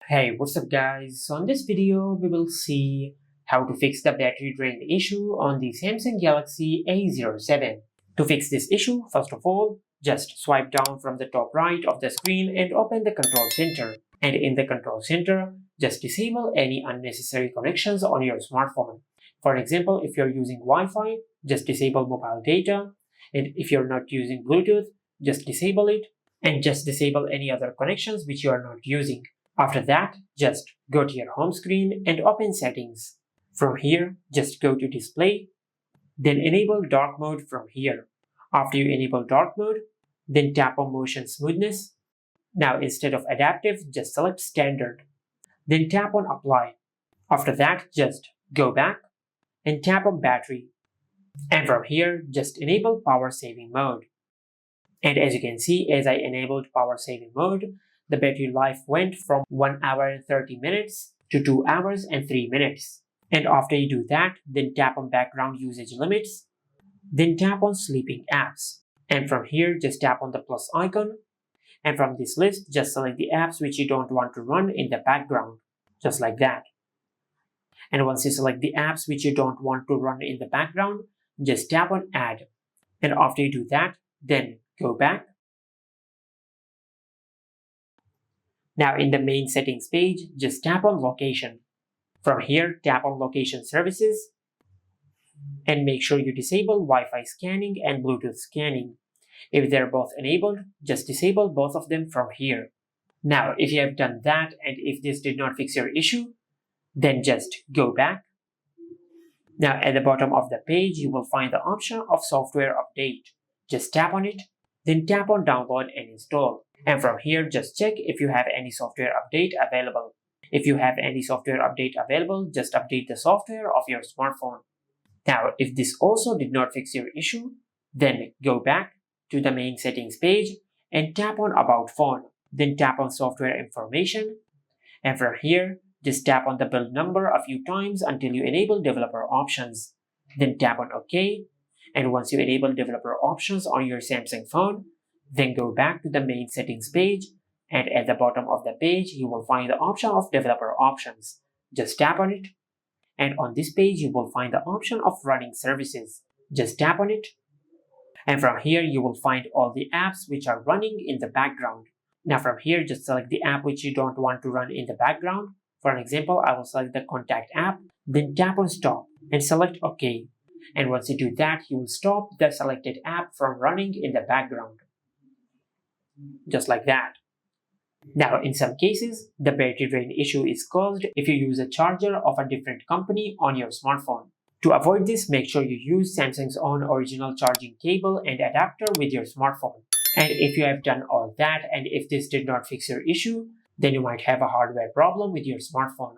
Hey, what's up guys? So in this video, we will see how to fix the battery drain issue on the Samsung Galaxy A07. To fix this issue, first of all, just swipe down from the top right of the screen and open the control center. And in the control center, just disable any unnecessary connections on your smartphone. For example, if you're using Wi-Fi, just disable mobile data. And if you're not using Bluetooth, just disable it. And just disable any other connections which you are not using. After that, just go to your home screen and open settings. From here, just go to display, then enable dark mode from here. After you enable dark mode, then tap on motion smoothness. Now instead of adaptive, just select standard. Then tap on apply. After that, just go back and tap on battery. And from here, just enable power saving mode. And as you can see, as I enabled power saving mode, the battery life went from 1 hour and 30 minutes to 2 hours and 3 minutes. And after you do that, then tap on background usage limits, then tap on sleeping apps. And from here, just tap on the plus icon. And from this list, just select the apps which you don't want to run in the background, just like that. And once you select the apps which you don't want to run in the background, just tap on add. And after you do that, then go back. Now in the main settings page, just tap on location. From here, tap on location services and make sure you disable Wi-Fi scanning and Bluetooth scanning. If they're both enabled, just disable both of them from here. Now, if you have done that and if this did not fix your issue, then just go back. Now at the bottom of the page, you will find the option of software update. Just tap on it, then tap on download and install. And from here, just check if you have any software update available. If you have any software update available, just update the software of your smartphone. Now, if this also did not fix your issue, then go back to the main settings page and tap on About Phone. Then tap on Software Information. And from here, just tap on the build number a few times until you enable developer options. Then tap on OK. And once you enable developer options on your Samsung phone, then go back to the main settings page, and at the bottom of the page, you will find the option of developer options. Just tap on it, and on this page, you will find the option of running services. Just tap on it, and from here, you will find all the apps which are running in the background. Now from here, just select the app which you don't want to run in the background. For an example, I will select the contact app, then tap on stop and select OK. And once you do that, you will stop the selected app from running in the background. Just like that. Now, in some cases, the battery drain issue is caused if you use a charger of a different company on your smartphone. To avoid this, make sure you use Samsung's own original charging cable and adapter with your smartphone. And if you have done all that and if this did not fix your issue, then you might have a hardware problem with your smartphone.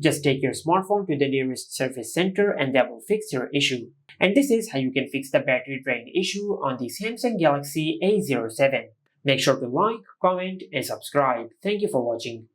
Just take your smartphone to the nearest service center and that will fix your issue. And this is how you can fix the battery drain issue on the Samsung Galaxy A07. Make sure to like, comment, and subscribe. Thank you for watching.